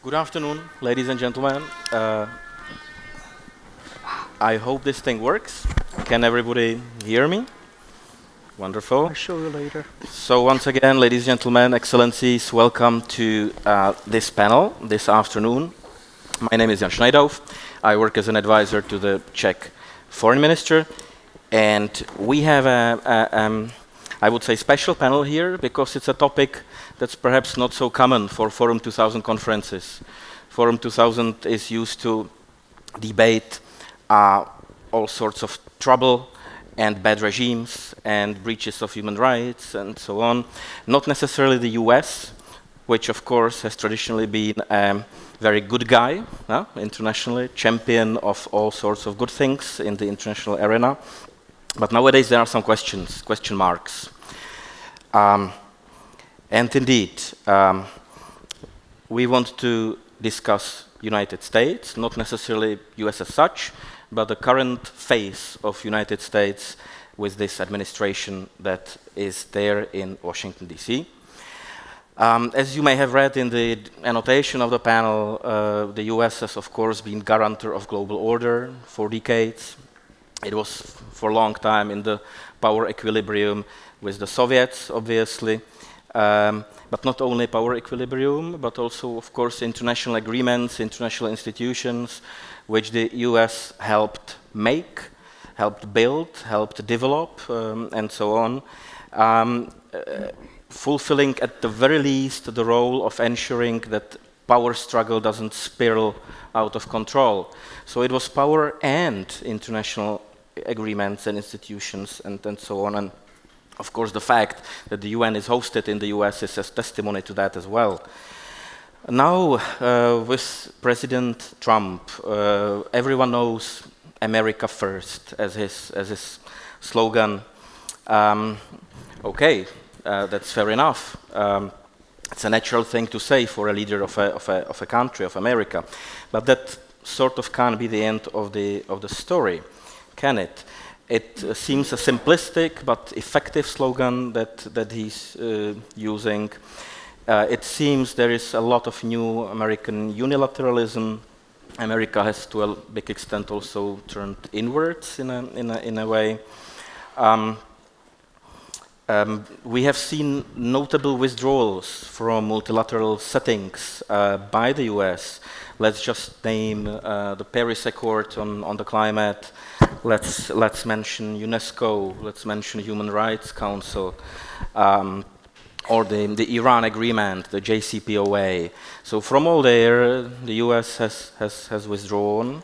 Good afternoon, ladies and gentlemen. I hope this thing works. Can everybody hear me? Wonderful. I'll show you later. So once again, ladies and gentlemen, excellencies, welcome to this panel this afternoon. My name is Šnaidauf. I work as an advisor to the Czech foreign minister. And we have I would say, special panel here because it's a topic that's perhaps not so common for Forum 2000 conferences. Forum 2000 is used to debate all sorts of trouble and bad regimes and breaches of human rights and so on. Not necessarily the US, which of course has traditionally been a very good guy, internationally, champion of all sorts of good things in the international arena. But nowadays there are some question marks. And indeed, we want to discuss United States, not necessarily US as such, but the current phase of United States with this administration that is there in Washington, D.C. As you may have read in the annotation of the panel, the US has of course been guarantor of global order for decades. It was for a long time in the power equilibrium with the Soviets, obviously, but not only power equilibrium, but also, of course, international agreements, international institutions, which the US helped make, helped build, helped develop, and so on, fulfilling at the very least the role of ensuring that power struggle doesn't spiral out of control. So it was power and international agreements and institutions and so on. And of course, the fact that the UN is hosted in the US is a testimony to that as well. Now, with President Trump, everyone knows America first as his slogan. Okay, that's fair enough. It's a natural thing to say for a leader of a country, of America. But that sort of can't be the end of the story, can it? It seems a simplistic but effective slogan that he's using. It seems there is a lot of new American unilateralism. America has, to a big extent, also turned inwards in a way. We have seen notable withdrawals from multilateral settings by the US. Let's just name the Paris Accord on the climate. Let's mention UNESCO. Let's mention Human Rights Council, or the Iran Agreement, the JCPOA. So from all there, the US has withdrawn.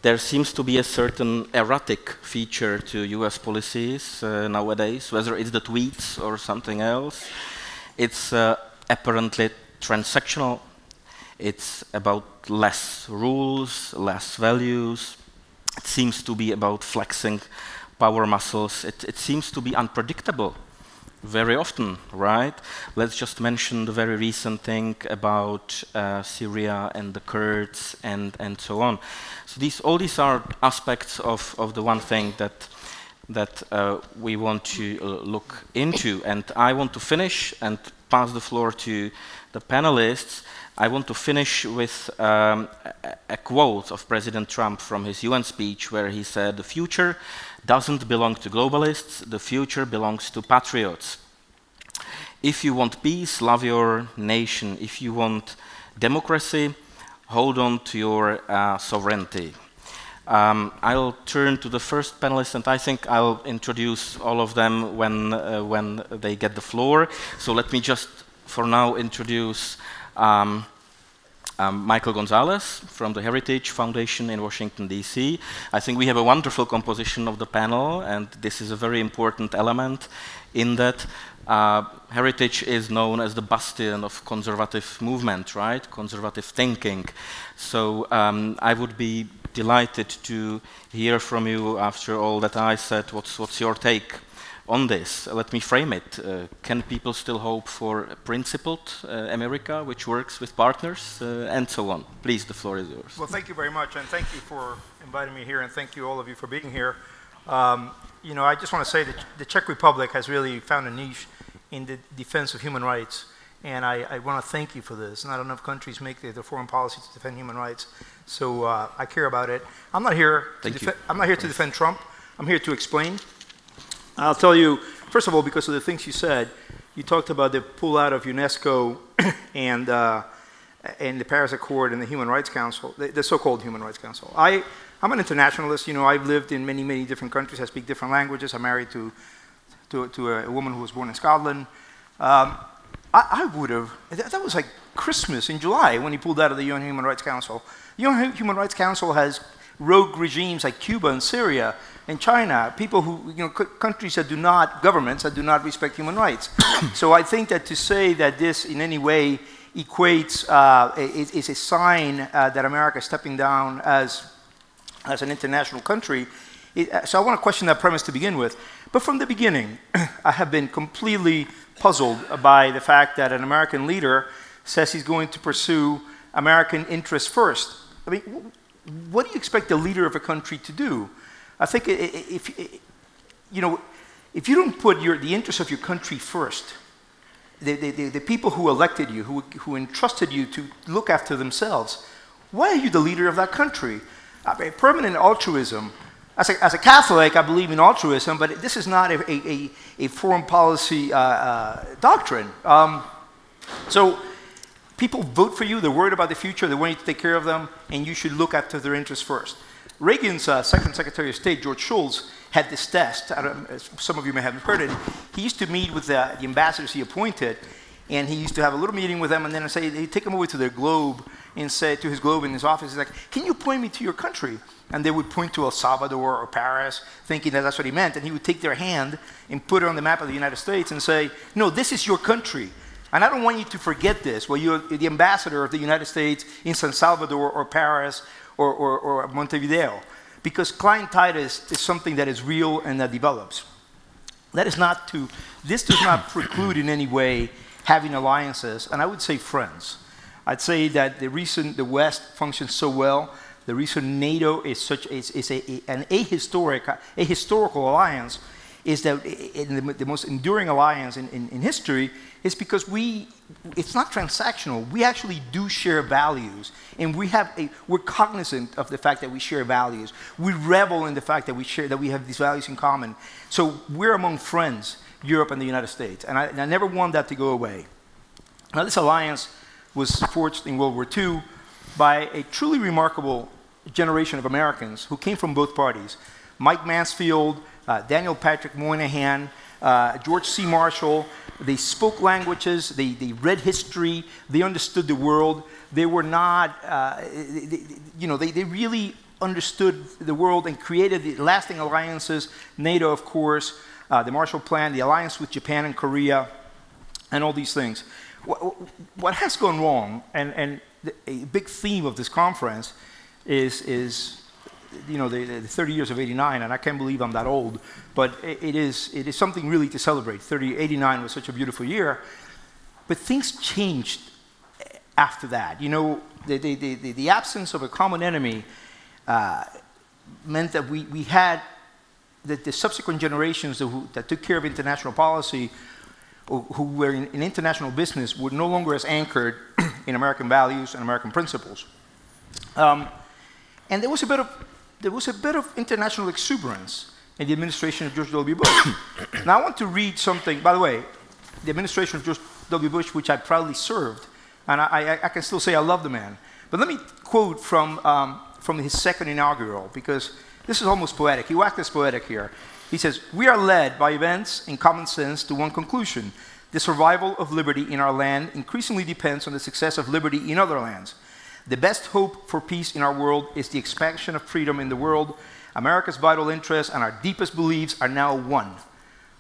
There seems to be a certain erratic feature to US policies nowadays, whether it's the tweets or something else. It's apparently transactional. It's about less rules, less values. It seems to be about flexing power muscles. It seems to be unpredictable very often, right? Let's just mention the very recent thing about Syria and the Kurds and so on. So all these are aspects of the one thing that we want to look into. And I want to finish and pass the floor to the panelists. I want to finish with a quote of President Trump from his UN speech where he said, "The future doesn't belong to globalists, the future belongs to patriots. If you want peace, love your nation. If you want democracy, hold on to your sovereignty." I'll turn to the first panelist, and I think I'll introduce all of them when they get the floor. So let me just, for now, introduce Michael Gonzales from the Heritage Foundation in Washington, D.C. I think we have a wonderful composition of the panel, and this is a very important element in that Heritage is known as the bastion of conservative movement, right? Conservative thinking. So I would be delighted to hear from you after all that I said. What's your take on this? Let me frame it. Can people still hope for a principled America which works with partners and so on? Please, the floor is yours. Well, thank you very much, and thank you for inviting me here, and thank you all of you for being here. You know, I just want to say that the Czech Republic has really found a niche in the defense of human rights And I want to thank you for this. Not enough countries make their foreign policy to defend human rights. So I care about it. I'm not here to defend Trump. I'm here to explain. I'll tell you, first of all, because of the things you said, you talked about the pull-out of UNESCO and the Paris Accord and the Human Rights Council, the so-called Human Rights Council. I'm an internationalist. You know, I've lived in many, many different countries. I speak different languages. I'm married to a woman who was born in Scotland. I would have, that was like Christmas in July when he pulled out of the UN Human Rights Council. The UN Human Rights Council has rogue regimes like Cuba and Syria and China, people who, you know, countries that do not, governments that do not respect human rights. So I think that to say that this in any way equates, is a sign that America is stepping down as an international country. So I want to question that premise to begin with. But from the beginning, I have been completely puzzled by the fact that an American leader says he's going to pursue American interests first. I mean, what do you expect the leader of a country to do? I think if you don't put the interests of your country first, the people who elected you, who entrusted you to look after themselves, why are you the leader of that country? I mean, permanent altruism. As a Catholic, I believe in altruism, but this is not a foreign policy doctrine. So people vote for you, they're worried about the future, they want you to take care of them, and you should look after their interests first. Reagan's second Secretary of State, George Shultz, had this test. Some of you may have heard it. He used to meet with the ambassadors he appointed, and he used to have a little meeting with them, and then he'd take them over to their globe and say to his globe in his office, he's like, can you point me to your country? And they would point to El Salvador or Paris, thinking that that's what he meant, and he would take their hand and put it on the map of the United States and say, no, this is your country. And I don't want you to forget this. Well, you're the ambassador of the United States in San Salvador or Paris or Montevideo, because clientitis is something that is real and that develops. This does not preclude in any way having alliances, and I would say friends. I'd say that the West functions so well. The reason NATO is an ahistorical alliance is that the most enduring alliance in history is because it's not transactional. We actually do share values, and we're cognizant of the fact that we share values. We revel in the fact that we have these values in common. So we're among friends, Europe and the United States, and I never want that to go away. Now, this alliance was forged in World War II by a truly remarkable generation of Americans who came from both parties. Mike Mansfield, Daniel Patrick Moynihan, George C. Marshall. They spoke languages, they read history, they understood the world. They were not, they really understood the world and created the lasting alliances, NATO, of course, the Marshall Plan, the alliance with Japan and Korea, and all these things. What has gone wrong, and a big theme of this conference is the 30 years of '89, and I can't believe I'm that old, but it is something really to celebrate. '89 was such a beautiful year, but things changed after that. You know, the absence of a common enemy meant that we had the subsequent generations that took care of international policy, who were in international business, were no longer as anchored in American values and American principles. And there was a bit of international exuberance in the administration of George W. Bush. Now I want to read something, by the way, the administration of George W. Bush, which I proudly served, and I can still say I love the man. But let me quote from his second inaugural, because this is almost poetic. He whacked this poetic here. He says, "We are led by events and common sense to one conclusion. The survival of liberty in our land increasingly depends on the success of liberty in other lands. The best hope for peace in our world is the expansion of freedom in the world. America's vital interests and our deepest beliefs are now one."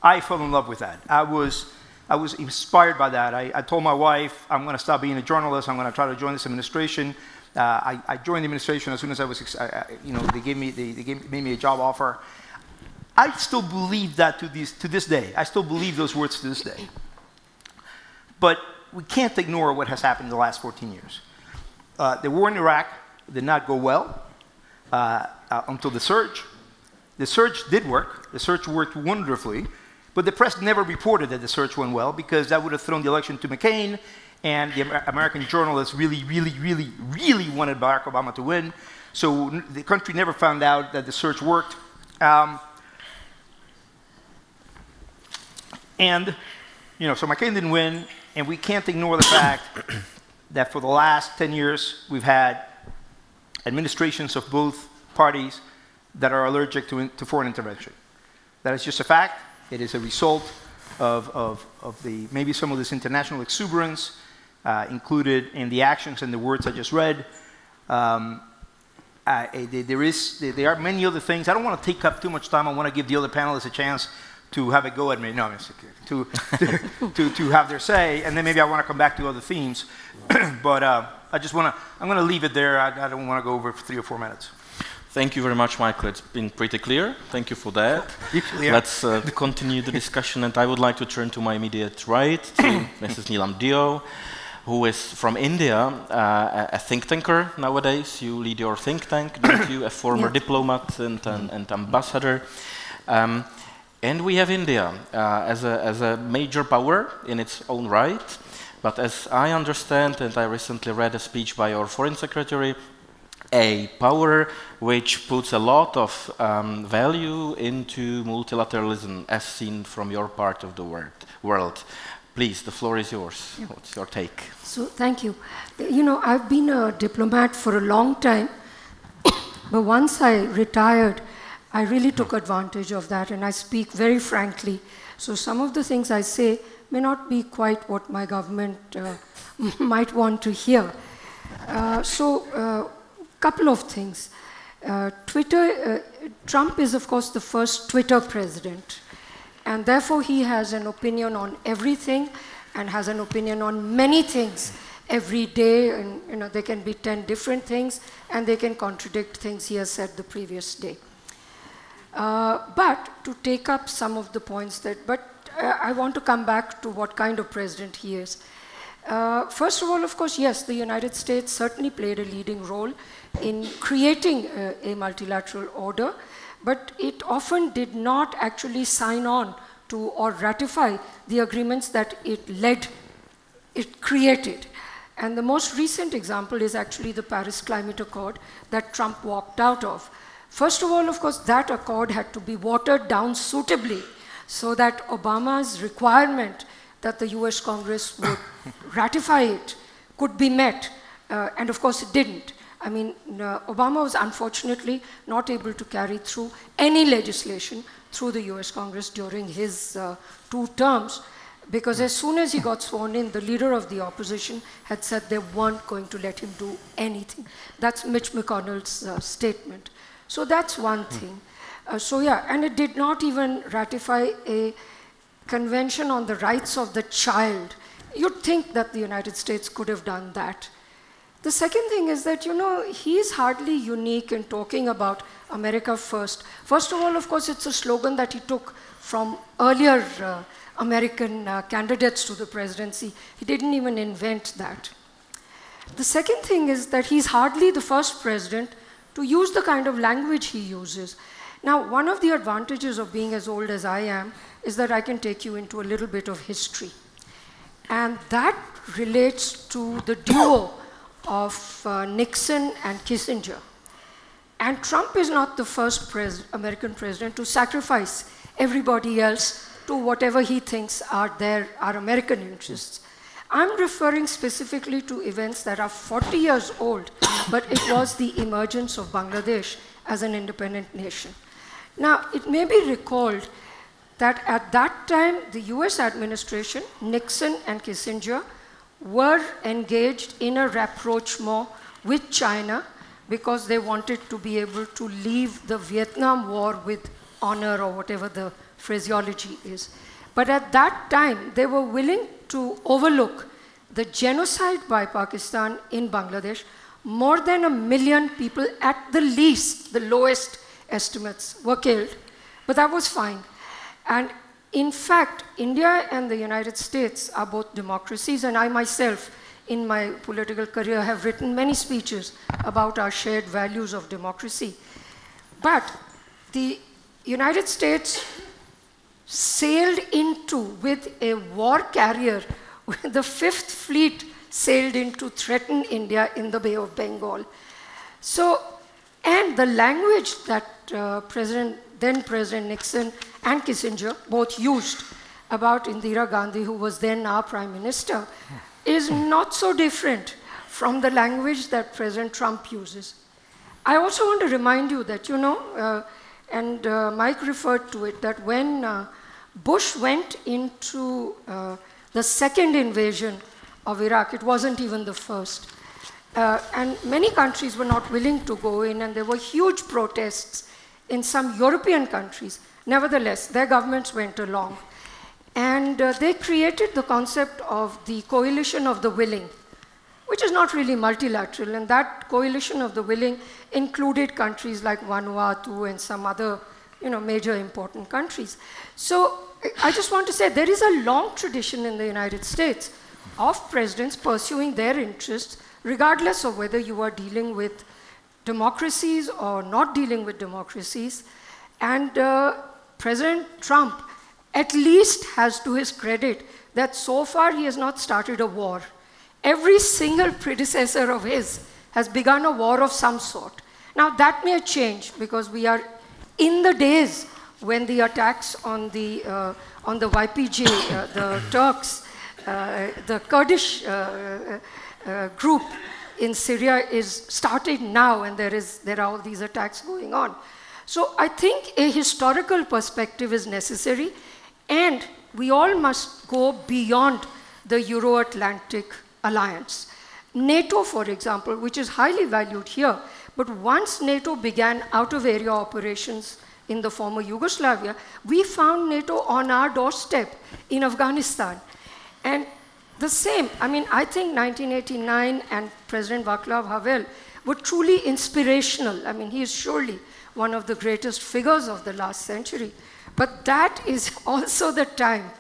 I fell in love with that. I was inspired by that. I told my wife, I'm going to stop being a journalist. I'm going to try to join this administration. I joined the administration as soon as I was, they made me a job offer. I still believe that to this day. I still believe those words to this day. But we can't ignore what has happened in the last 14 years. The war in Iraq did not go well until the surge. The surge did work. The surge worked wonderfully. But the press never reported that the search went well, because that would have thrown the election to McCain, and the American journalists really wanted Barack Obama to win. So the country never found out that the search worked. And, so McCain didn't win, and we can't ignore the fact that for the last 10 years, we've had administrations of both parties that are allergic to foreign intervention. That is just a fact. It is a result of maybe some of this international exuberance included in the actions and the words I just read. There are many other things. I don't want to take up too much time. I want to give the other panelists a chance to have a go at me. No, I'm to have their say, and then maybe I want to come back to other themes. But I'm going to leave it there. I don't want to go over for 3 or 4 minutes. Thank you very much, Michael. It's been pretty clear. Thank you for that. Let's continue the discussion, and I would like to turn to my immediate right, to Mrs. Neelam Dio, who is from India, a think tanker nowadays. You lead your think tank, don't you? A former diplomat and ambassador. And we have India as a major power in its own right. But as I understand, and I recently read a speech by our foreign secretary, a power which puts a lot of value into multilateralism as seen from your part of the world. Please, the floor is yours. Yeah. What's your take? So, thank you. I've been a diplomat for a long time, but once I retired, I really took advantage of that, and I speak very frankly. So some of the things I say may not be quite what my government might want to hear. Couple of things. Trump is, of course, the first Twitter president, and therefore he has an opinion on everything and has an opinion on many things every day, and there can be 10 different things, and they can contradict things he has said the previous day. But to take up some of the points I want to come back to what kind of president he is. First of all, of course, yes, the United States certainly played a leading role in creating a multilateral order, but it often did not actually sign on to or ratify the agreements that it created. And the most recent example is actually the Paris Climate Accord that Trump walked out of. First of all, of course, that accord had to be watered down suitably so that Obama's requirement that the US Congress would ratify it could be met. And of course, it didn't. I mean, Obama was unfortunately not able to carry through any legislation through the US Congress during his 2 terms, because as soon as he got sworn in, the leader of the opposition had said they weren't going to let him do anything. That's Mitch McConnell's statement. So that's one thing. And it did not even ratify a convention on the rights of the child. You'd think that the United States could have done that. The second thing is that, he is hardly unique in talking about America first. First of all, of course, it's a slogan that he took from earlier American candidates to the presidency. He didn't even invent that. The second thing is that he's hardly the first president to use the kind of language he uses. Now, one of the advantages of being as old as I am is that I can take you into a little bit of history. And that relates to the duo of Nixon and Kissinger. And Trump is not the first American president to sacrifice everybody else to whatever he thinks are American interests. I'm referring specifically to events that are 40 years old, but it was the emergence of Bangladesh as an independent nation. Now, it may be recalled that at that time, the US administration, Nixon and Kissinger, were engaged in a rapprochement with China because they wanted to be able to leave the Vietnam War with honor, or whatever the phraseology is. But at that time, they were willing to overlook the genocide by Pakistan in Bangladesh. More than 1 million people, at the least, the lowest estimates, were killed. But that was fine. And in fact, India and the United States are both democracies, and I myself, in my political career, have written many speeches about our shared values of democracy. But the United States sailed into with a war carrier, the Fifth Fleet sailed in to threaten India in the Bay of Bengal. So, and the language that then President Nixon and Kissinger both used about Indira Gandhi, who was then our Prime Minister, is not so different from the language that President Trump uses. I also want to remind you that, and Mike referred to it, that when Bush went into the second invasion of Iraq, it wasn't even the first. And many countries were not willing to go in, and there were huge protests in some European countries. Nevertheless, their governments went along. And they created the concept of the coalition of the willing, which is not really multilateral. And that coalition of the willing included countries like Vanuatu and some other major important countries. So I just want to say there is a long tradition in the United States of presidents pursuing their interests, regardless of whether you are dealing with democracies or not dealing with democracies. And President Trump at least has to his credit that so far he has not started a war. Every single predecessor of his has begun a war of some sort. Now that may change because we are in the days when the attacks on the YPG, the Turks, the Kurdish group in Syria is started now, and there are all these attacks going on. So I think a historical perspective is necessary, and we all must go beyond the Euro-Atlantic alliance. NATO, for example, which is highly valued here, but once NATO began out-of-area operations in the former Yugoslavia, we found NATO on our doorstep in Afghanistan. And the same, I think 1989 and President Václav Havel were truly inspirational. He is surely one of the greatest figures of the last century. But that is also the time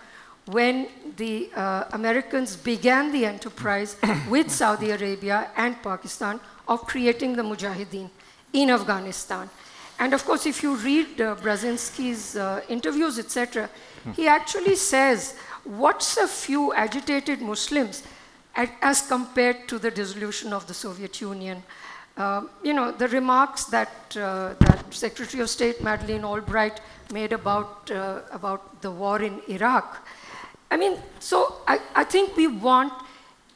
when the Americans began the enterprise with Saudi Arabia and Pakistan of creating the Mujahideen in Afghanistan. And of course, if you read Brzezinski's interviews, etc., he actually says, what's a few agitated Muslims as compared to the dissolution of the Soviet Union? The remarks that Secretary of State Madeleine Albright made about the war in Iraq. So I think we want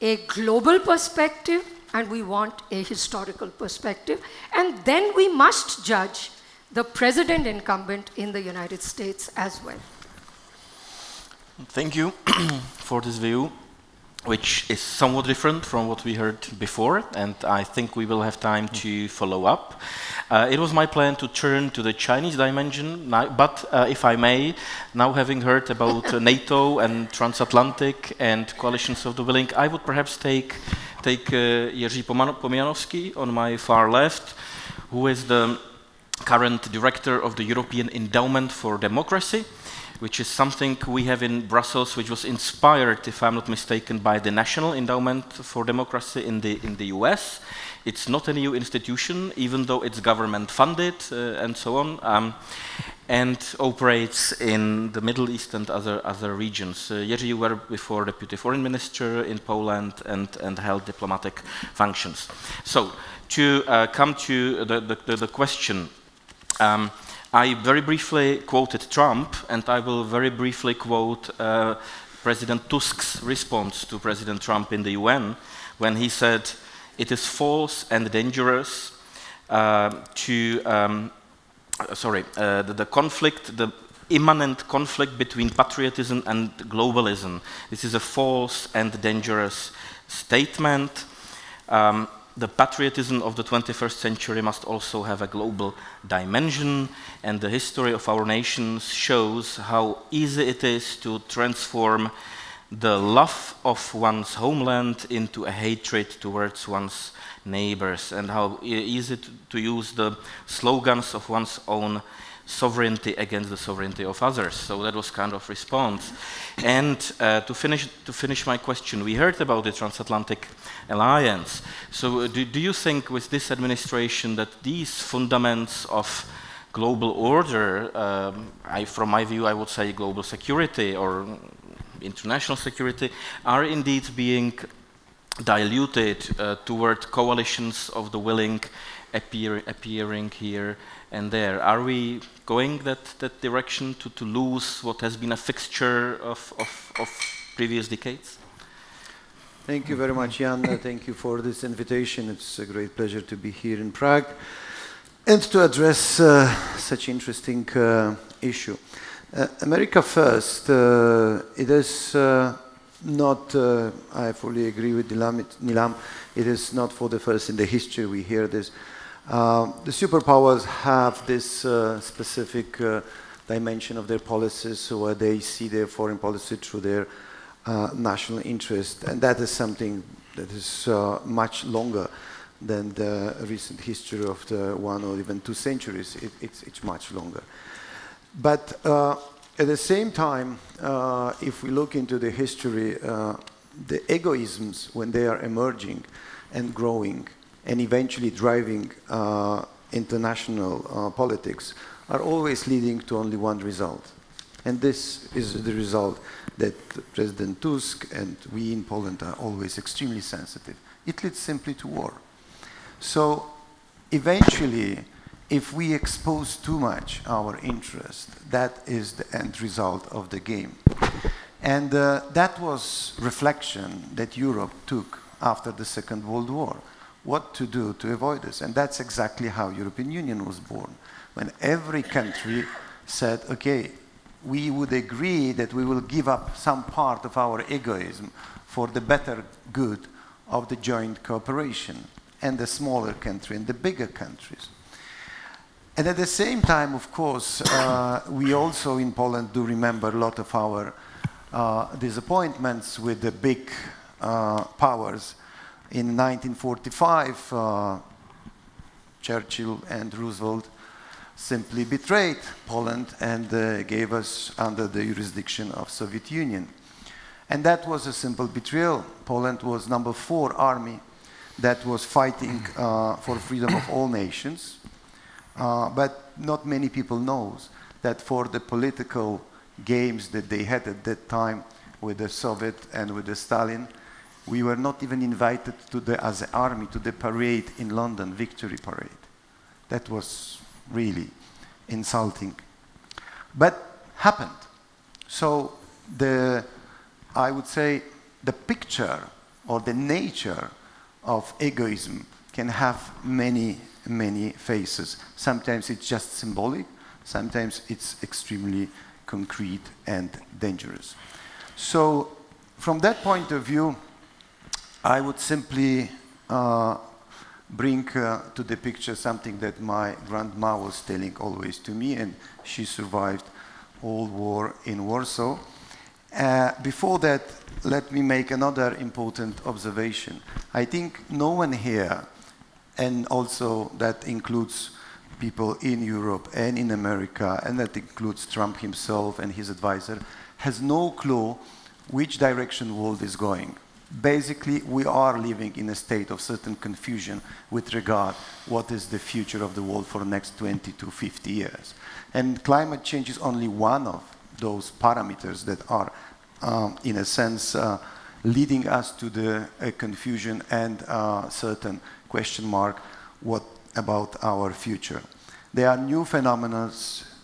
a global perspective and we want a historical perspective. And then we must judge the president incumbent in the United States as well. Thank you for this view, which is somewhat different from what we heard before, and I think we will have time to follow up. It was my plan to turn to the Chinese dimension, but if I may, now having heard about NATO and transatlantic and coalitions of the willing, I would perhaps take Jiří Pomianovský on my far left, who is the current director of the European Endowment for Democracy, which is something we have in Brussels, which was inspired, if I'm not mistaken, by the National Endowment for Democracy in the US. It's not a new institution, even though it's government funded and so on, and operates in the Middle East and other regions. Jiří, you were before Deputy Foreign Minister in Poland and held diplomatic functions. So, to come to the question, I very briefly quoted Trump, and I will very briefly quote President Tusk's response to President Trump in the UN, when he said, "It is false and dangerous the immanent conflict between patriotism and globalism. This is a false and dangerous statement. The patriotism of the 21st century must also have a global dimension, and the history of our nations shows how easy it is to transform the love of one's homeland into a hatred towards one's neighbors, and how easy to use the slogans of one's own sovereignty against the sovereignty of others." So that was kind of response. And to finish my question, we heard about the transatlantic alliance. So do you think with this administration that these fundaments of global order, from my view, I would say global security or international security, are indeed being diluted toward coalitions of the willing appearing here and there. Are we going that direction to lose what has been a fixture of previous decades? Thank you very much, Jan. Thank you for this invitation. It's a great pleasure to be here in Prague and to address such interesting issue. America first, it is not, I fully agree with Nilam, it is not for the first in the history we hear this. The superpowers have this specific dimension of their policies where they see their foreign policy through their national interest, and that is something that is much longer than the recent history of the 1 or even 2 centuries. It's much longer. But at the same time, if we look into the history, the egoisms, when they are emerging and growing and eventually driving international politics, are always leading to only one result. And this is the result that President Tusk and we in Poland are always extremely sensitive. It leads simply to war. So eventually, if we expose too much our interest, that is the end result of the game. And that was reflection that Europe took after the Second World War. What to do to avoid this? And that's exactly how European Union was born. When every country said, okay, we would agree that we will give up some part of our egoism for the better good of the joint cooperation and the smaller country and the bigger countries. And at the same time, of course, we also in Poland do remember a lot of our disappointments with the big powers. In 1945, Churchill and Roosevelt simply betrayed Poland and gave us under the jurisdiction of Soviet Union. And that was a simple betrayal. Poland was number 4 army that was fighting for freedom of all nations. But not many people know that for the political games that they had at that time with the Soviet and with the Stalin, we were not even invited to as an army to the parade in London, Victory Parade. That was really insulting. But happened. So I would say the picture or the nature of egoism can have many, many faces. Sometimes it's just symbolic, sometimes it's extremely concrete and dangerous. So from that point of view, I would simply bring to the picture something that my grandma was telling always to me, and she survived all war in Warsaw. Before that, let me make another important observation. I think no one here, and also that includes people in Europe and in America, and that includes Trump himself and his advisor, has no clue which direction the world is going. Basically, we are living in a state of certain confusion with regard what is the future of the world for the next 20 to 50 years. And climate change is only one of those parameters that are, in a sense, leading us to the confusion and certain question mark what about our future. There are new phenomena.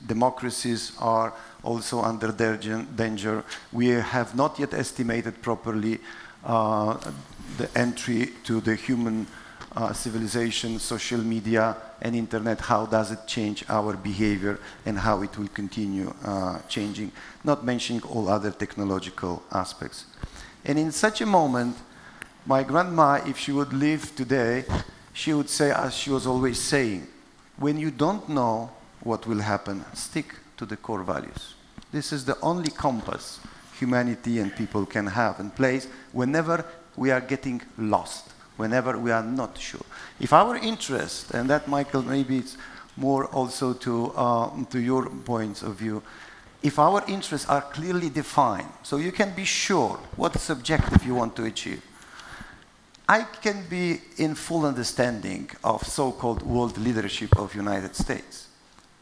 Democracies are also under danger. We have not yet estimated properly the entry to the human civilization, social media and internet, how does it change our behavior and how it will continue changing, not mentioning all other technological aspects. And in such a moment, my grandma, if she would live today, she would say, as she was always saying, when you don't know what will happen, stick to the core values. This is the only compass humanity and people can have in place whenever we are getting lost, whenever we are not sure. If our interest, and that, Michael, maybe it's more also to your points of view, if our interests are clearly defined, so you can be sure what objective you want to achieve. I can be in full understanding of so-called world leadership of United States.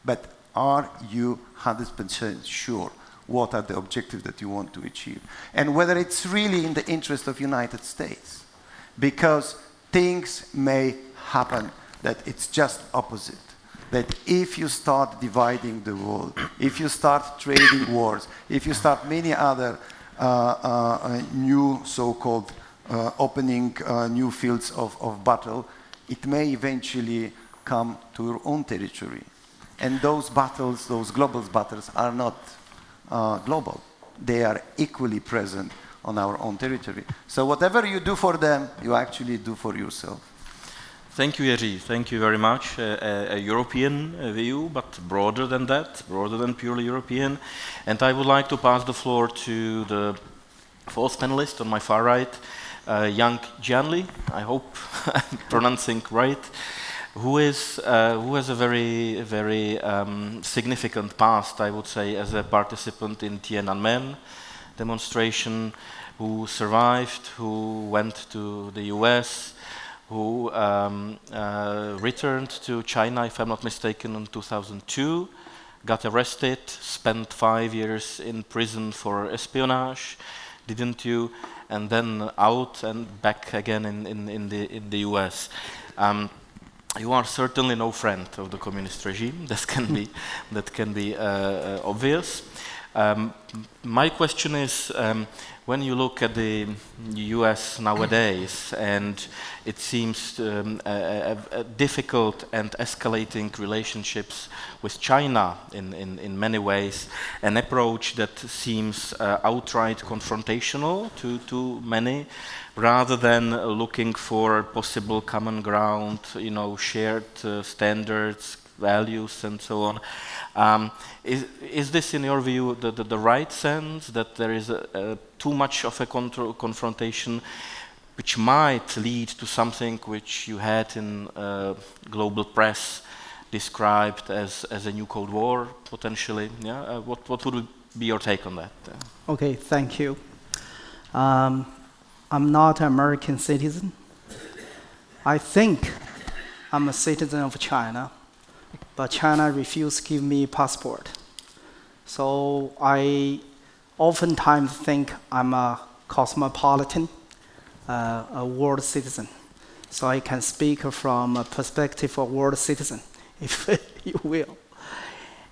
but are you 100% sure what are the objectives that you want to achieve? And whether it's really in the interest of United States. Because things may happen that it's just opposite. That if you start dividing the world, if you start trading wars, if you start many other new so-called opening new fields of battle, it may eventually come to your own territory. And those battles, those global battles, are not global. They are equally present on our own territory. So whatever you do for them, you actually do for yourself. Thank you, Jiří. Thank you very much. A European view, but broader than that, broader than purely European. And I would like to pass the floor to the fourth panelist on my far right, young Gianli, I hope I'm pronouncing right, who has a very, very significant past, I would say, as a participant in Tiananmen demonstration, who survived, who went to the US, who returned to China, if I'm not mistaken, in 2002, got arrested, spent 5 years in prison for espionage, didn't you? And then out and back again in the US. You are certainly no friend of the communist regime. That can be obvious. My question is, when you look at the US nowadays, and it seems difficult and escalating relationships with China in many ways, an approach that seems outright confrontational to many, rather than looking for possible common ground, you know, shared standards, values, and so on. Is this, in your view, the right sense, that there is too much of a confrontation which might lead to something which you had in global press described as a new Cold War, potentially? Yeah? What would be your take on that? Okay, thank you. I'm not an American citizen. I think I'm a citizen of China, but China refused to give me a passport. So I oftentimes think I'm a cosmopolitan, a world citizen. So I can speak from a perspective of world citizen, if you will.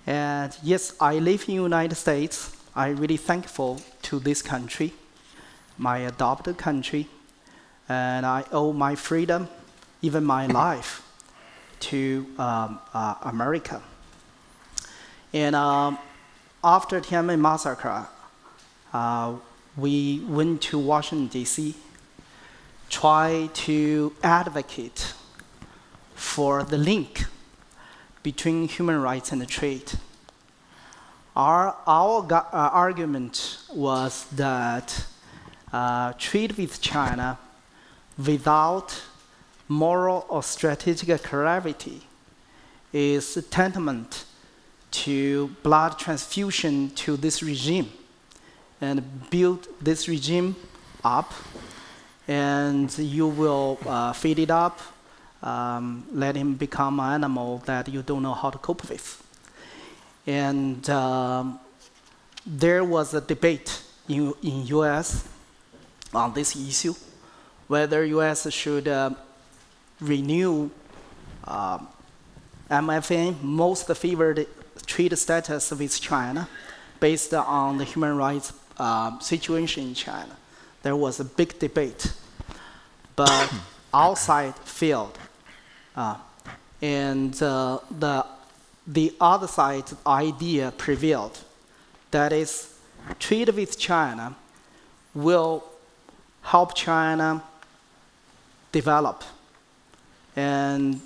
And yes, I live in the United States. I'm really thankful to this country, my adopted country, and I owe my freedom, even my life, to America. And after Tiananmen massacre, we went to Washington, D.C., try to advocate for the link between human rights and trade. Our argument was that trade with China without moral or strategic clarity is tantamount to blood transfusion to this regime and build this regime up, and you will feed it up, let him become an animal that you don't know how to cope with. And there was a debate in US on this issue, whether US should renew MFN, most favored trade status with China, based on the human rights situation in China. There was a big debate, but our side failed. And the other side's idea prevailed. That is, trade with China will help China develop, and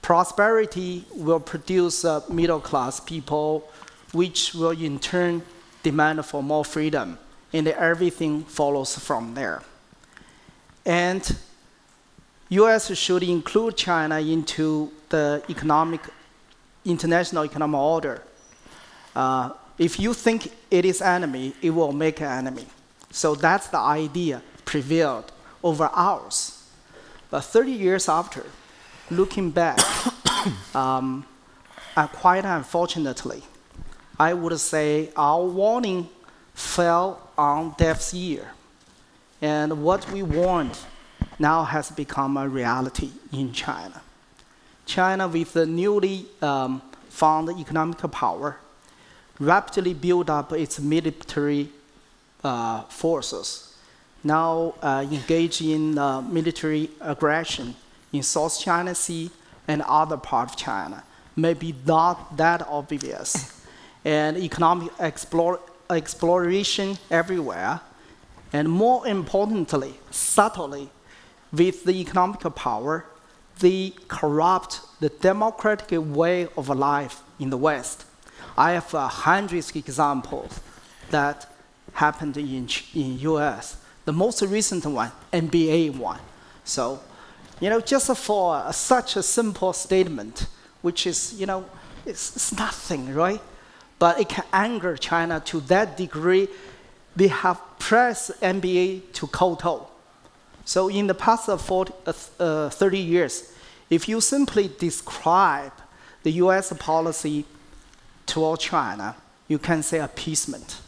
prosperity will produce middle-class people, which will in turn demand for more freedom, and everything follows from there. And US should include China into the international economic order. If you think it is enemy, it will make an enemy. So that's the idea prevailed over ours. But 30 years after, looking back, I quite unfortunately, I would say our warning fell on deaf ear. And what we warned now has become a reality in China. China, with the newly found economic power, rapidly built up its military forces, now engage in military aggression in South China Sea and other parts of China. Maybe not that obvious. And economic exploration everywhere. And more importantly, subtly, with the economic power, they corrupt the democratic way of life in the West. I have hundreds of examples that happened in US. The most recent one, NBA one. So, just for such a simple statement, which is, it's nothing, right? But it can anger China to that degree. They have pressed NBA to kowtow. So in the past 30 years, if you simply describe the US policy toward China, you can say appeasement.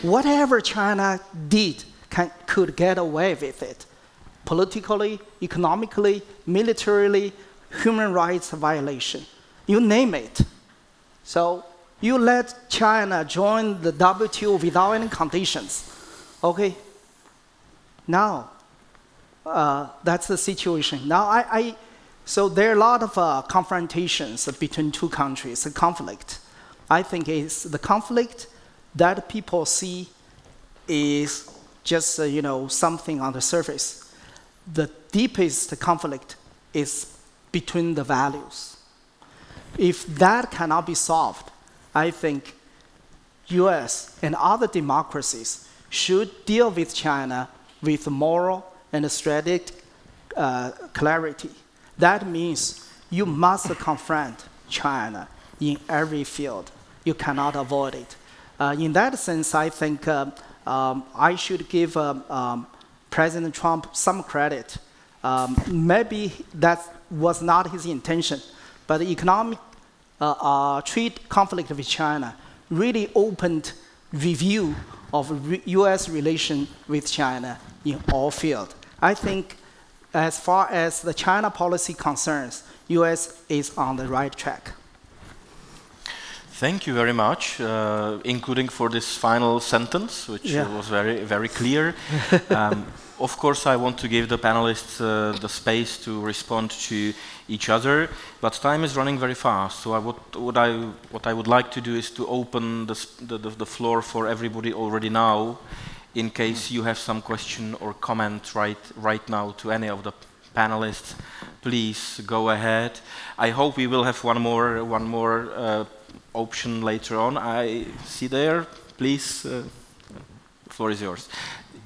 Whatever China did could get away with it. Politically, economically, militarily, human rights violation. You name it. So you let China join the WTO without any conditions. Okay? Now, that's the situation. Now, so there are a lot of confrontations between two countries, a conflict. I think it's the conflict that people see is just, something on the surface. The deepest conflict is between the values. If that cannot be solved, I think US and other democracies should deal with China with moral and strategic clarity. That means you must confront China in every field. You cannot avoid it. In that sense, I think I should give President Trump some credit. Maybe that was not his intention, but the economic trade conflict with China really opened review of US relation with China in all fields. I think as far as the China policy concerns, US is on the right track. Thank you very much, including for this final sentence, which was very, very clear. Of course, I want to give the panelists the space to respond to each other, but time is running very fast. So what I would like to do is to open the floor for everybody already now, in case you have some question or comment right now to any of the panelists. Please go ahead. I hope we will have one more option later on. I see there. Please, the floor is yours.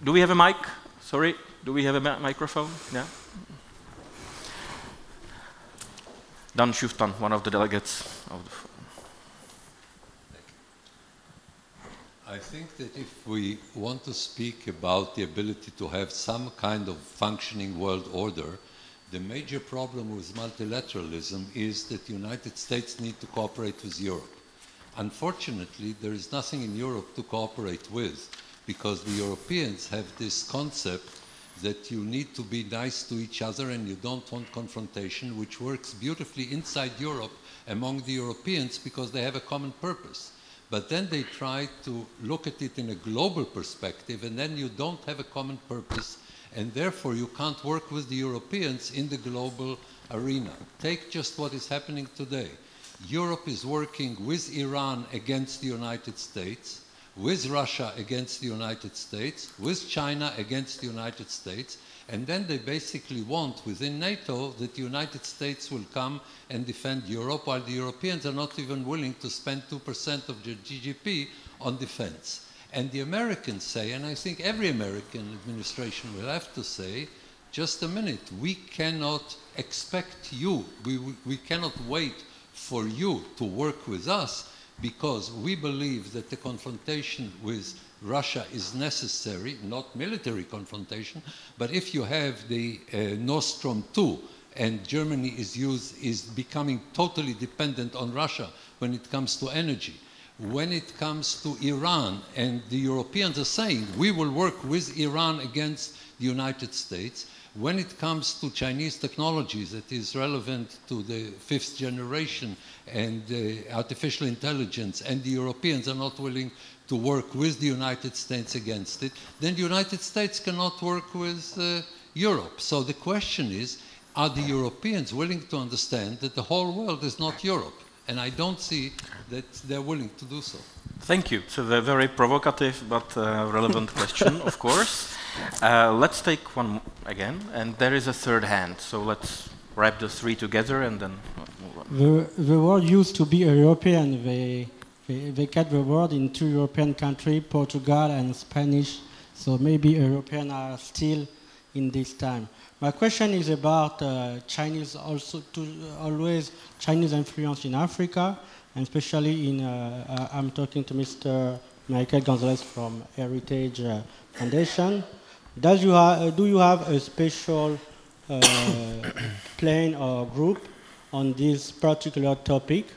Do we have a mic? Sorry, do we have a microphone? Yeah. Dan Shuftan, one of the delegates of the. I think that if we want to speak about the ability to have some kind of functioning world order, the major problem with multilateralism is that the United States need to cooperate with Europe. Unfortunately, there is nothing in Europe to cooperate with, because the Europeans have this concept that you need to be nice to each other and you don't want confrontation, which works beautifully inside Europe among the Europeans because they have a common purpose. But then they try to look at it in a global perspective, and then you don't have a common purpose, and therefore you can't work with the Europeans in the global arena. Take just what is happening today. Europe is working with Iran against the United States, with Russia against the United States, with China against the United States, and then they basically want within NATO that the United States will come and defend Europe, while the Europeans are not even willing to spend 2% of their GDP on defense. And the Americans say, and I think every American administration will have to say, just a minute, we cannot expect you, we cannot wait for you to work with us, because we believe that the confrontation with Russia is necessary, not military confrontation, but if you have the Nord Stream 2 and Germany is becoming totally dependent on Russia when it comes to energy. When it comes to Iran, and the Europeans are saying, we will work with Iran against the United States. When it comes to Chinese technologies that is relevant to the 5th generation and artificial intelligence, and the Europeans are not willing to work with the United States against it, then the United States cannot work with Europe. So the question is, are the Europeans willing to understand that the whole world is not Europe? And I don't see that they're willing to do so. Thank you. It's a very provocative but relevant question, of course. Let's take one again, and there is a third hand. So let's wrap the three together and then move on. The world used to be a European. They cut the world in two European countries, Portugal and Spanish. So maybe Europeans are still in this time. My question is about Chinese, also always Chinese influence in Africa, and especially in, I'm talking to Mr. Michael Gonzales from Heritage Foundation. Do you have a special plane or group on this particular topic,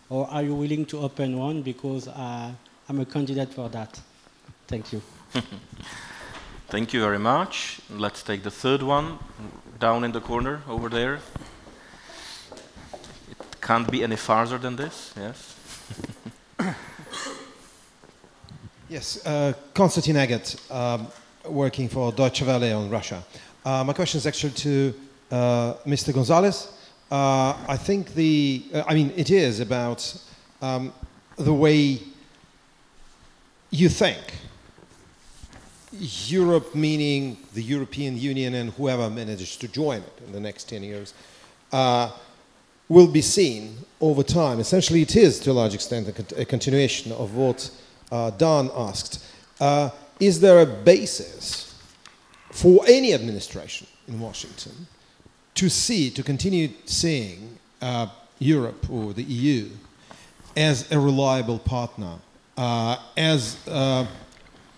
or are you willing to open one, because I'm a candidate for that? Thank you. Thank you very much. Let's take the third one, down in the corner over there. It can't be any farther than this, yes? Yes, Konstantin Agat, working for Deutsche Welle on Russia. My question is actually to Mr. Gonzales. I think it is about the way you think Europe, meaning the European Union and whoever manages to join it in the next 10 years, will be seen over time. Essentially, it is, to a large extent, a continuation of what Don asked. Is there a basis for any administration in Washington to continue seeing Europe or the EU as a reliable partner, as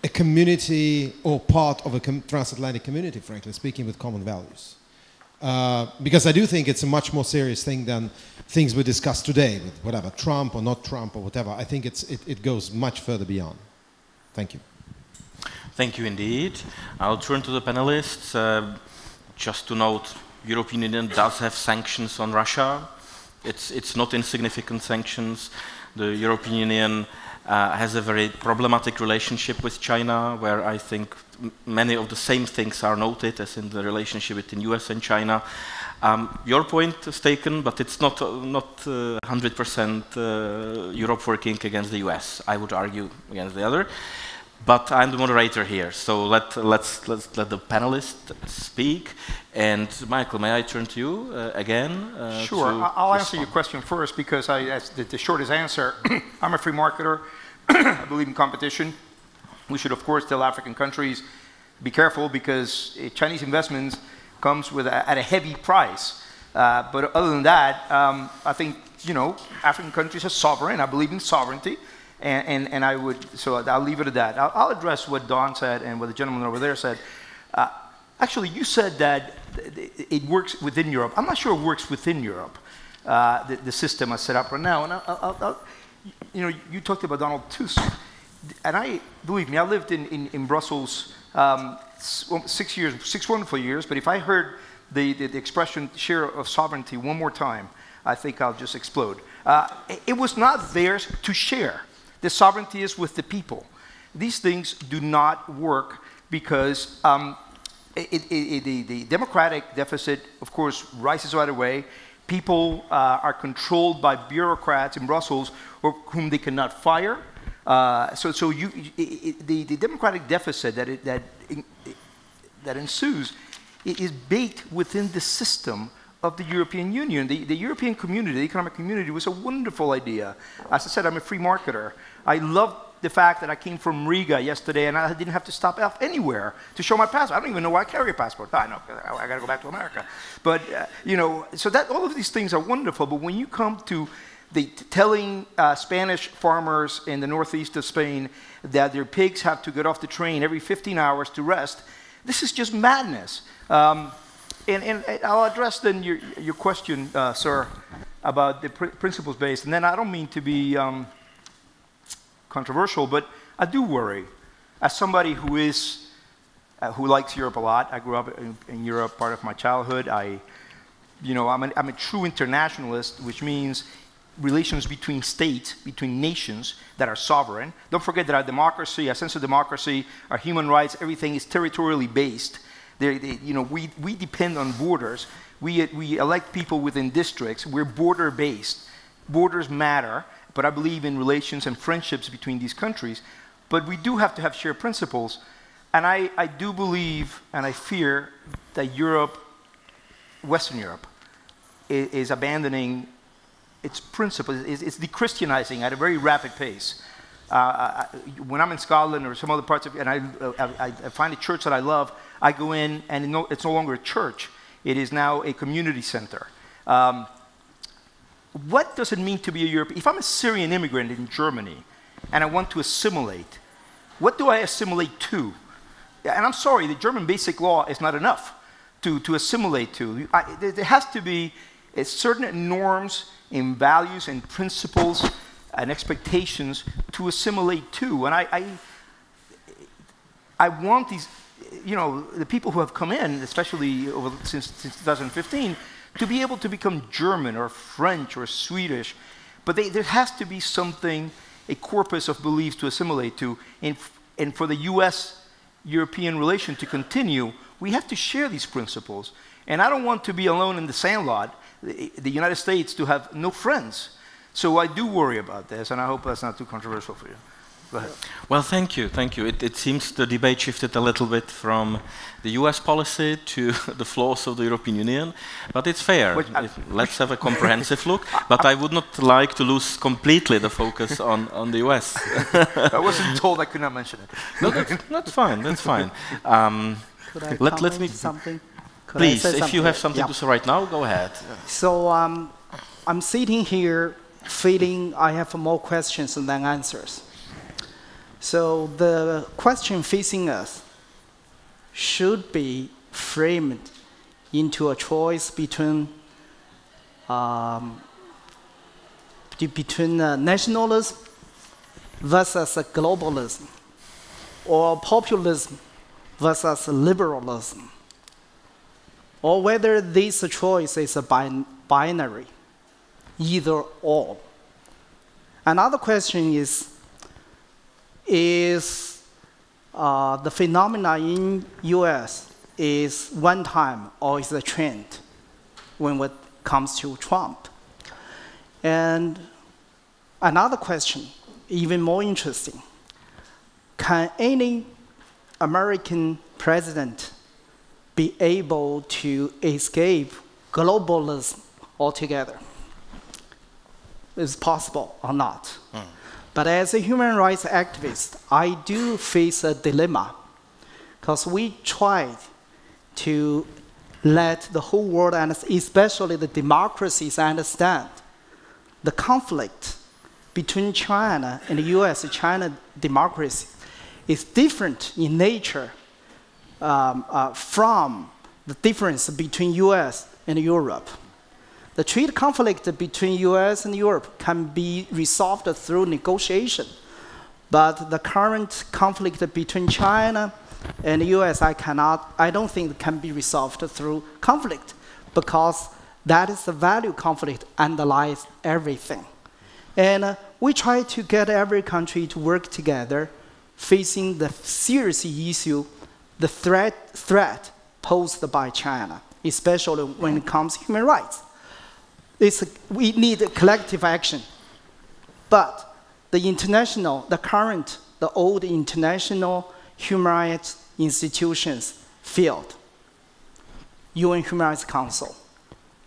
a community or part of a transatlantic community, frankly speaking, with common values? Because I do think it's a much more serious thing than things we discuss today, with whatever, Trump or not Trump or whatever. I think it goes much further beyond. Thank you. Thank you indeed. I'll turn to the panelists. Just to note, European Union does have sanctions on Russia. It's not insignificant sanctions. The European Union has a very problematic relationship with China, where I think many of the same things are noted as in the relationship between US and China. Your point is taken, but it's not 100% Europe working against the US. I would argue against the other. But I'm the moderator here, so let's let the panelists speak. And Michael, may I turn to you again? Sure, I'll answer your question first, because that's the shortest answer. I'm a free marketer. I believe in competition. We should, of course, tell African countries, be careful, because Chinese investments comes at a heavy price. But other than that, I think, African countries are sovereign. I believe in sovereignty. And I would, so I'll leave it at that. I'll address what Don said and what the gentleman over there said. Actually, you said that it works within Europe. I'm not sure it works within Europe, the system I set up right now. And you talked about Donald Tusk, and believe me, I lived in Brussels 6 wonderful years. But if I heard the expression "share of sovereignty" one more time, I think I'll just explode. It was not theirs to share. The sovereignty is with the people. These things do not work because the democratic deficit, of course, rises right away. People are controlled by bureaucrats in Brussels whom they cannot fire. The democratic deficit that ensues is baked within the system of the European Union. The European community, the economic community, was a wonderful idea. As I said, I'm a free marketer. I love the fact that I came from Riga yesterday and I didn't have to stop off anywhere to show my passport. I don't even know why I carry a passport. I know, I got to go back to America. But, so that all of these things are wonderful. But when you come to telling Spanish farmers in the northeast of Spain that their pigs have to get off the train every 15 hours to rest, this is just madness. And I'll address then your question, sir, about the principles based. And then I don't mean to be controversial, but I do worry. As somebody who likes Europe a lot, I grew up in Europe part of my childhood. I'm a true internationalist, which means relations between states, between nations that are sovereign. Don't forget that our democracy, our sense of democracy, our human rights, everything is territorially based. We depend on borders. We elect people within districts. We're border-based. Borders matter, but I believe in relations and friendships between these countries. But we do have to have shared principles. And I do believe, and I fear, that Europe, Western Europe, is abandoning its principles. It's de-Christianizing at a very rapid pace. When I'm in Scotland or some other parts of, and I find a church that I love, I go in, and it's no longer a church. It is now a community center. What does it mean to be a European? If I'm a Syrian immigrant in Germany, and I want to assimilate, what do I assimilate to? And I'm sorry, the German basic law is not enough to assimilate to. There has to be certain norms and values and principles and expectations to assimilate to. And I want these, the people who have come in, especially since 2015, to be able to become German or French or Swedish. But there has to be something, a corpus of beliefs to assimilate to. And for the US-European relation to continue, we have to share these principles. And I don't want to be alone in the sandlot, the United States, to have no friends. So I do worry about this, and I hope that's not too controversial for you. Go ahead. Well, thank you. It seems the debate shifted a little bit from the US policy to the flaws of the European Union, but it's fair. Let's have a comprehensive look, but I would not like to lose completely the focus on the US. I wasn't told I could not mention it. No, that's fine, that's fine. Could I comment something? Please, if you have something to say right now, go ahead. So I'm sitting here feeling I have more questions than answers. So the question facing us should be framed into a choice between nationalism versus globalism, or populism versus liberalism, or whether this choice is a binary, either or. Another question is the phenomena in US is one time or is a trend when it comes to Trump? And another question, even more interesting, can any American president be able to escape globalism altogether? Is it possible or not? But as a human rights activist, I do face a dilemma, because we tried to let the whole world, and especially the democracies, understand the conflict between China and the US. China democracy is different in nature from the difference between US and Europe. The trade conflict between US and Europe can be resolved through negotiation. But the current conflict between China and the US, I don't think can be resolved through conflict, because that is the value conflict underlies everything. And we try to get every country to work together facing the serious issue, the threat posed by China, especially when it comes to human rights. We need collective action. But the old international human rights institutions failed. UN Human Rights Council.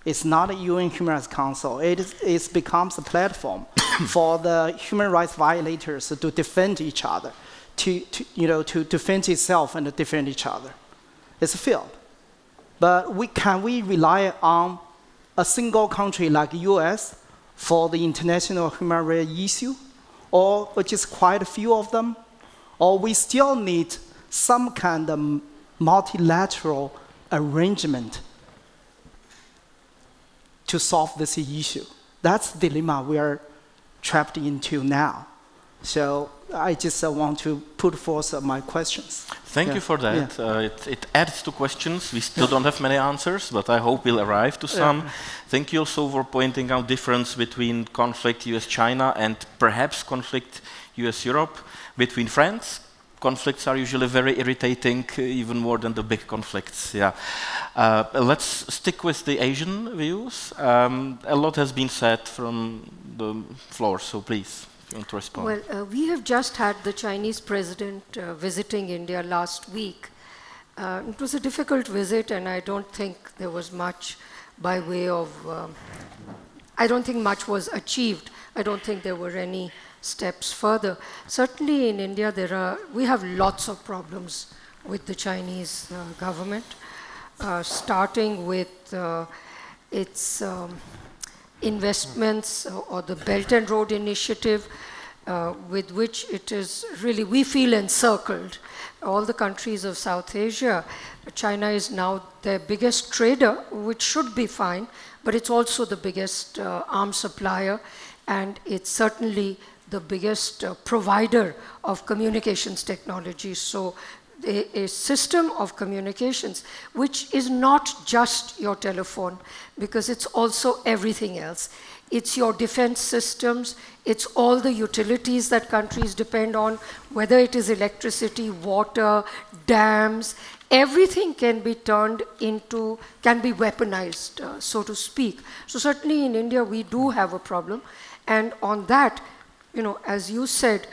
It's not a UN Human Rights Council. It becomes a platform for the human rights violators to defend each other, to defend itself and to defend each other. It's failed. But can we rely on a single country like US for the international human rights issue, or just quite a few of them? Or we still need some kind of multilateral arrangement to solve this issue. That's the dilemma we are trapped into now. So I just want to put forth my questions. Thank you for that. It adds to questions. We still don't have many answers, but I hope we'll arrive to some. Thank you also for pointing out difference between conflict US-China and perhaps conflict US-Europe. Between friends, conflicts are usually very irritating, even more than the big conflicts. Let's stick with the Asian views. A lot has been said from the floor, so please. You want to respond? Well, we have just had the Chinese president visiting India last week. It was a difficult visit, and I don't think there was much by way of, I don't think much was achieved. I don't think there were any steps further. Certainly in India, we have lots of problems with the Chinese government, starting with its investments or the Belt and Road Initiative, with which it is really, we feel encircled. All the countries of South Asia, China is now their biggest trader, which should be fine, but it's also the biggest arms supplier, and it's certainly the biggest provider of communications technology. So a system of communications which is not just your telephone, because it's also everything else. It's your defense systems, it's all the utilities that countries depend on, whether it is electricity, water, dams, everything can be turned into, can be weaponized, so to speak. So certainly in India we do have a problem, and on that, you know, as you said,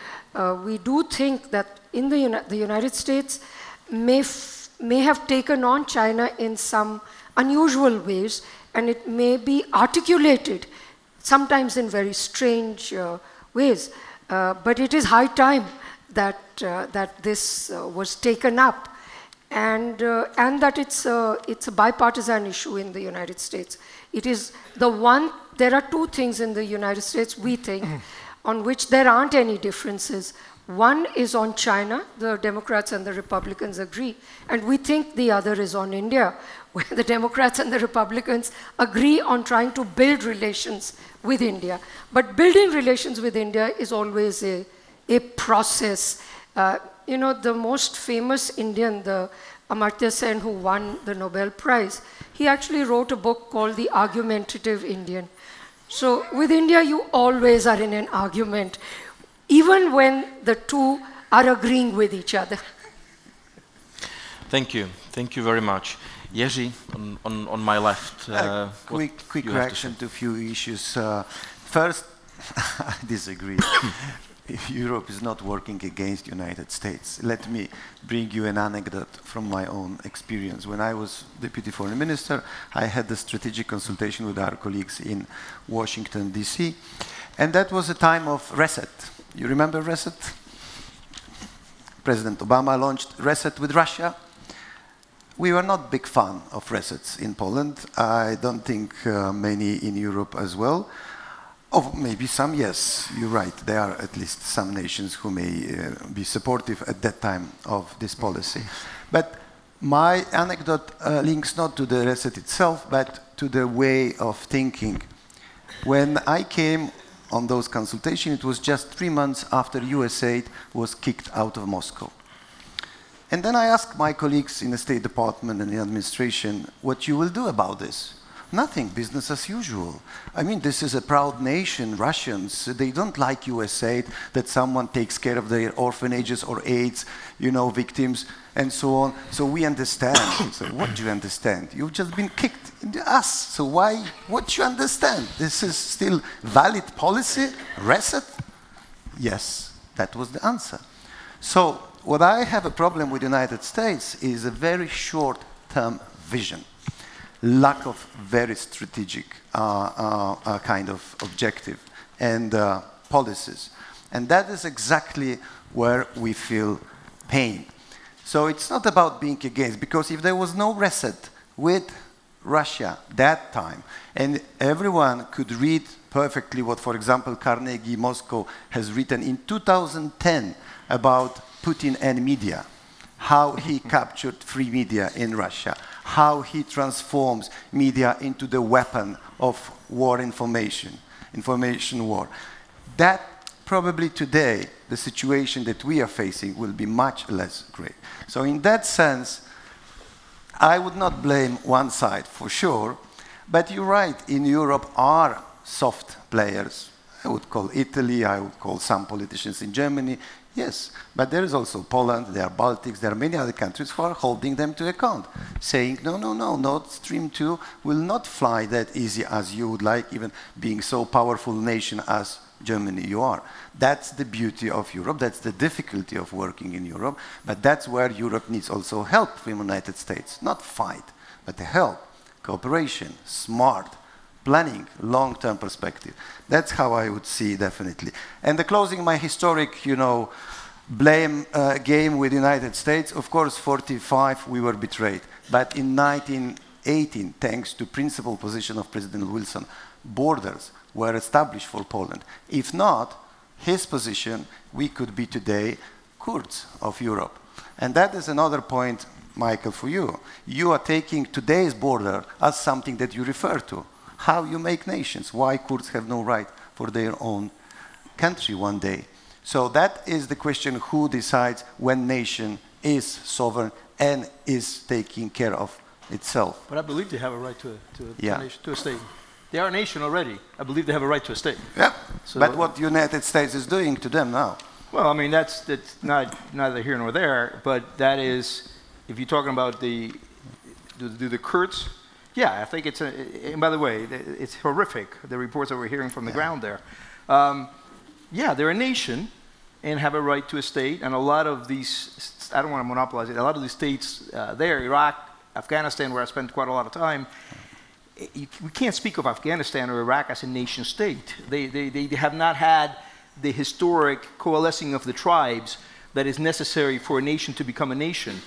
we do think that in the United States may have taken on China in some unusual ways, and it may be articulated sometimes in very strange ways. But it is high time that this was taken up, and that it's a bipartisan issue in the United States. It is the one. There are two things in the United States, we think, on which there aren't any differences. One is on China, the Democrats and the Republicans agree, and we think the other is on India, where the Democrats and the Republicans agree on trying to build relations with India. But building relations with India is always a process. You know, the most famous Indian, the Amartya Sen, who won the Nobel Prize, he actually wrote a book called The Argumentative Indian. So with India, you always are in an argument, even when the two are agreeing with each other. Thank you. Thank you very much. Jerzy, on my left. Quick reaction to a few issues. First, I disagree. Europe is not working against the United States. Let me bring you an anecdote from my own experience. When I was Deputy Foreign Minister, I had a strategic consultation with our colleagues in Washington, D.C., and that was a time of reset. You remember reset? President Obama launched reset with Russia. We were not big fan of resets in Poland. I don't think many in Europe as well. Oh, maybe some, yes, you're right. There are at least some nations who may be supportive at that time of this policy. But my anecdote links not to the reset itself, but to the way of thinking. When I came on those consultations, it was just 3 months after US aid was kicked out of Moscow. And then I asked my colleagues in the State Department and the administration, what you will do about this? Nothing, business as usual. I mean, this is a proud nation, Russians. They don't like US aid, that someone takes care of their orphanages or AIDS, you know, victims, and so on. So we understand. So what do you understand? You've just been kicked in the ass. So why, what do you understand? This is still valid policy? Reset? Yes, that was the answer. So what I have a problem with the United States is a very short-term vision. Lack of very strategic kind of objective and policies. And that is exactly where we feel pain. So it's not about being against, because if there was no reset with Russia that time, and everyone could read perfectly what, for example, Carnegie Moscow has written in 2010 about Putin and media, how he captured free media in Russia, how he transforms media into the weapon of war information war. That probably today, the situation that we are facing will be much less great. So in that sense, I would not blame one side for sure, but you're right, in Europe are soft players. I would call Italy, I would call some politicians in Germany, yes, but there is also Poland, there are Baltics, there are many other countries who are holding them to account, saying, no, no, no, Nord Stream 2 will not fly that easy as you would like, even being so powerful nation as Germany you are. That's the beauty of Europe, that's the difficulty of working in Europe, but that's where Europe needs also help from the United States, not fight, but help, cooperation, smart, planning, long-term perspective. That's how I would see, definitely. And the closing my historic, you know, blame game with the United States, of course, 45, we were betrayed. But in 1918, thanks to principal position of President Wilson, borders were established for Poland. If not, his position, we could be today Kurds of Europe. And that is another point, Michael, for you. You are taking today's border as something that you refer to. How you make nations, why Kurds have no right for their own country one day. So that is the question, who decides when nation is sovereign and is taking care of itself. But I believe they have a right to a nation, to a state. They are a nation already. I believe they have a right to a state. Yeah, so but what the United States is doing to them now? Well, I mean, that's not neither here nor there, but that is, if you're talking about do the Kurds, yeah, I think it's and by the way, it's horrific, the reports that we're hearing from the ground there. Yeah, they're a nation and have a right to a state, and a lot of these, I don't want to monopolize it, a lot of these states there, Iraq, Afghanistan, where I spent quite a lot of time, we can't speak of Afghanistan or Iraq as a nation state. They have not had the historic coalescing of the tribes that is necessary for a nation to become a nation.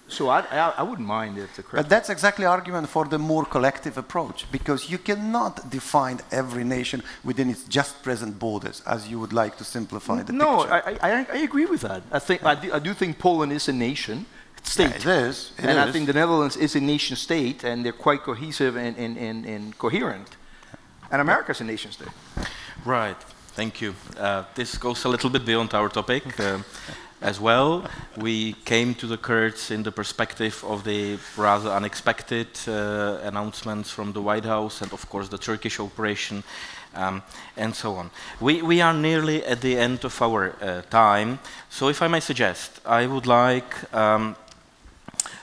So I wouldn't mind if the But that's exactly the argument for the more collective approach, because you cannot define every nation within its just present borders, as you would like to simplify the picture. I agree with that. I do think Poland is a nation state. Yeah, it is. And I think the Netherlands is a nation state, and they're quite cohesive and coherent. And America's a nation state. Right. Thank you. This goes a little bit beyond our topic. As well, we came to the Kurds in the perspective of the rather unexpected announcements from the White House and, of course, the Turkish operation and so on. We are nearly at the end of our time, so if I may suggest, I would like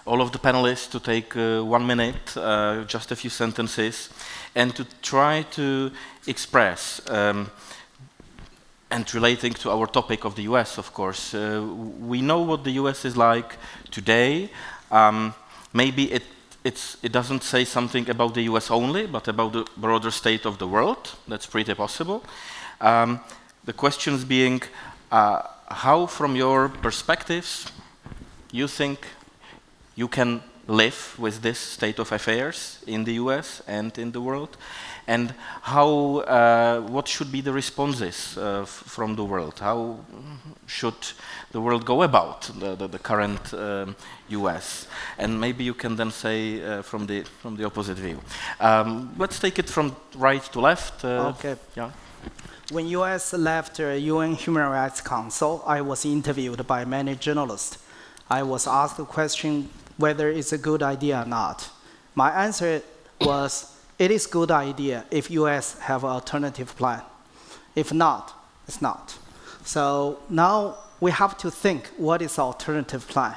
all of the panelists to take 1 minute, just a few sentences, and to try to express and relating to our topic of the US, of course, we know what the US is like today. Maybe it doesn't say something about the US only, but about the broader state of the world. That's pretty possible. The questions being, how from your perspectives you think you can live with this state of affairs in the US and in the world? And how, what should be the responses from the world? How should the world go about the current US? And maybe you can then say from the opposite view. Let's take it from right to left. Okay. Yeah. When US left UN Human Rights Council, I was interviewed by many journalists. I was asked the question whether it's a good idea or not. My answer was, it is a good idea if US have an alternative plan. If not, it's not. So now we have to think, what is the alternative plan?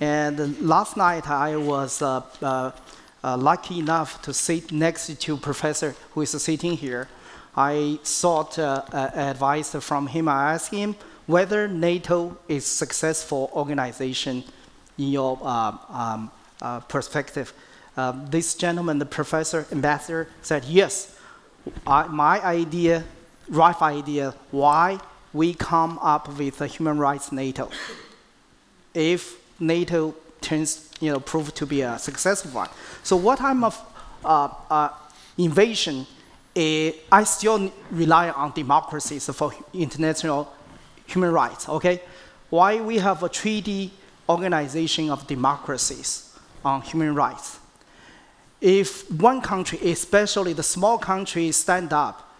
And last night I was lucky enough to sit next to a professor who is sitting here. I sought advice from him. I asked him whether NATO is a successful organization in your perspective. This gentleman, the professor, ambassador, said, yes, my idea, rough idea, why we come up with a human rights NATO. If NATO turns, prove to be a successful one. So what I'm of invasion, I still rely on democracies for international human rights, okay? Why we have a treaty Organization of Democracies on Human Rights. If one country, especially the small countries, stand up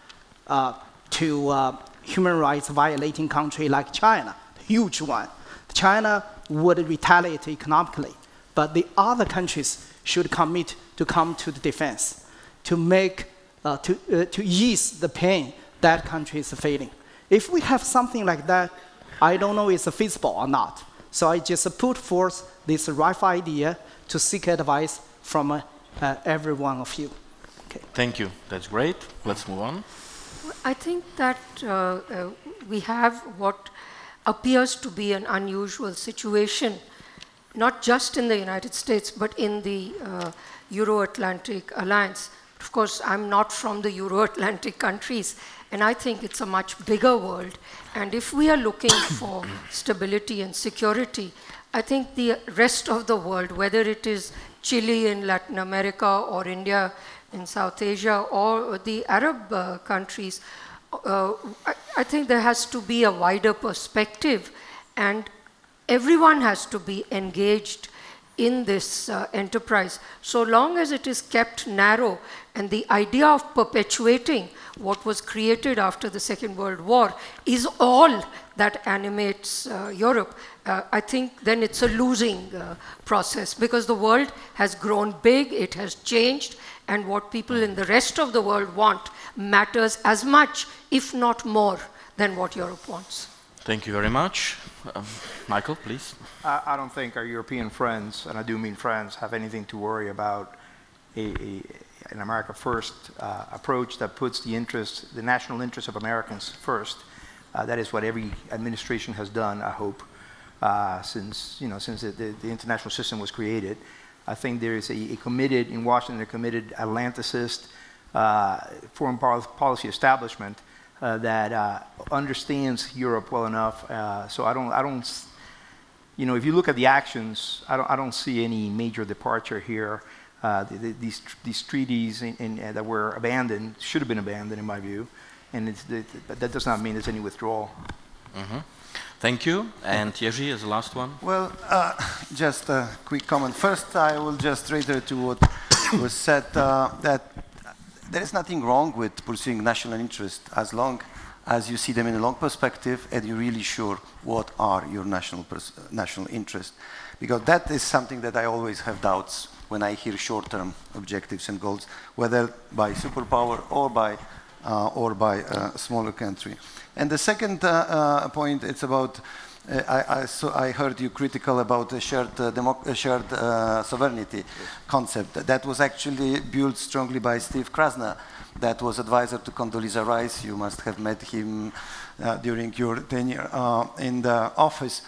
to human rights violating country like China, huge one, China would retaliate economically, but the other countries should commit to come to the defense, to make, to ease the pain that country is feeling. If we have something like that, I don't know if it's feasible or not. So I just put forth this rough idea to seek advice from every one of you. Okay. Thank you. That's great. Let's move on. I think that we have what appears to be an unusual situation, not just in the United States, but in the Euro-Atlantic alliance. Of course, I'm not from the Euro-Atlantic countries, and I think it's a much bigger world. And if we are looking for stability and security, I think the rest of the world, whether it is Chile in Latin America or India in South Asia or the Arab countries, I think there has to be a wider perspective, and everyone has to be engaged in this enterprise. So long as it is kept narrow, and the idea of perpetuating what was created after the Second World War is all that animates Europe, I think then it's a losing process, because the world has grown big, it has changed, and what people in the rest of the world want matters as much, if not more, than what Europe wants. Thank you very much. Michael, please. I don't think our European friends, and I do mean friends, have anything to worry about an America First approach that puts the national interests of Americans first. That is what every administration has done, I hope, since the international system was created. I think there is in Washington, a committed Atlanticist foreign policy establishment that understands Europe well enough. So I don't, if you look at the actions, I don't see any major departure here. These treaties that were abandoned should have been abandoned, in my view, and that does not mean there's any withdrawal. Mm-hmm. Thank you. And Jerzy is the last one. Well, just a quick comment. First, I will just reiterate to what was said, that there is nothing wrong with pursuing national interest as long as you see them in a long perspective and you're really sure what are your national interests. Because that is something that I always have doubts when I hear short-term objectives and goals, whether by superpower or by a smaller country. And the second point, it's about, I heard you critical about the shared sovereignty concept. That was actually built strongly by Steve Krasner, that was advisor to Condoleezza Rice. You must have met him during your tenure in the office.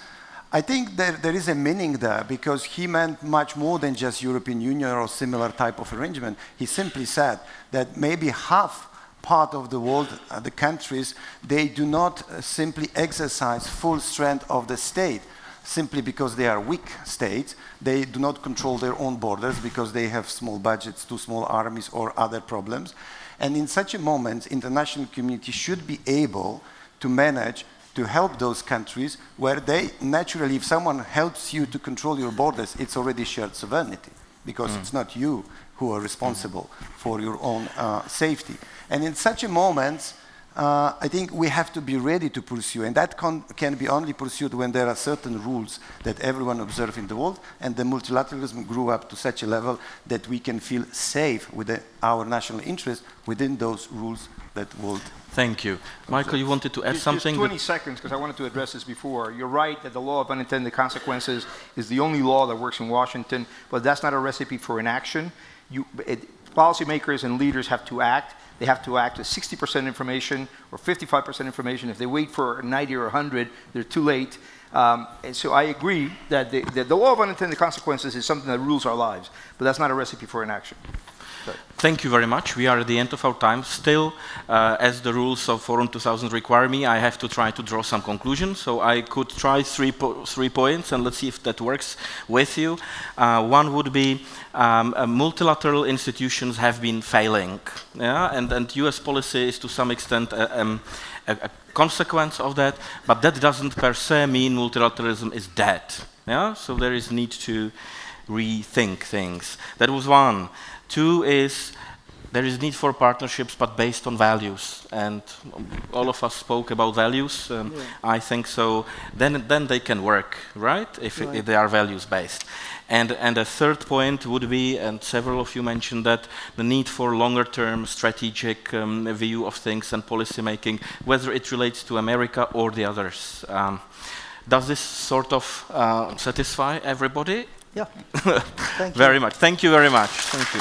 I think there is a meaning there, because he meant much more than just European Union or similar type of arrangement. He simply said that maybe half part of the world, the countries, they do not simply exercise full strength of the state simply because they are weak states. They do not control their own borders because they have small budgets, too small armies, or other problems. And in such a moment, international community should be able to manage to help those countries where they naturally, if someone helps you to control your borders, it's already shared sovereignty, because it's not you who are responsible for your own safety. And in such a moment, I think we have to be ready to pursue, and that can be only pursued when there are certain rules that everyone observes in the world, and the multilateralism grew up to such a level that we can feel safe with our national interest within those rules that world. Thank you. Michael, you wanted to add something? Just 20 seconds, because I wanted to address this before. You're right that the law of unintended consequences is the only law that works in Washington, but that's not a recipe for inaction. Policymakers and leaders have to act. They have to act with 60% information or 55% information. If they wait for 90 or 100, they're too late. And so I agree that the law of unintended consequences is something that rules our lives, but that's not a recipe for inaction. Thank you very much. We are at the end of our time. Still, as the rules of Forum 2000 require me, I have to try to draw some conclusions. So I could try three points, and let's see if that works with you. One would be multilateral institutions have been failing, yeah? and US policy is to some extent a consequence of that, but that doesn't per se mean multilateralism is dead. Yeah, so there is need to rethink things. That was one. Two is there is need for partnerships, but based on values. And all of us spoke about values. I think so. Then they can work, right? If they are values based. And a third point would be, and several of you mentioned that, the need for longer-term strategic view of things and policy making, whether it relates to America or the others. Does this sort of satisfy everybody? Yeah. Thank you. Very much. Thank you very much. Thank you.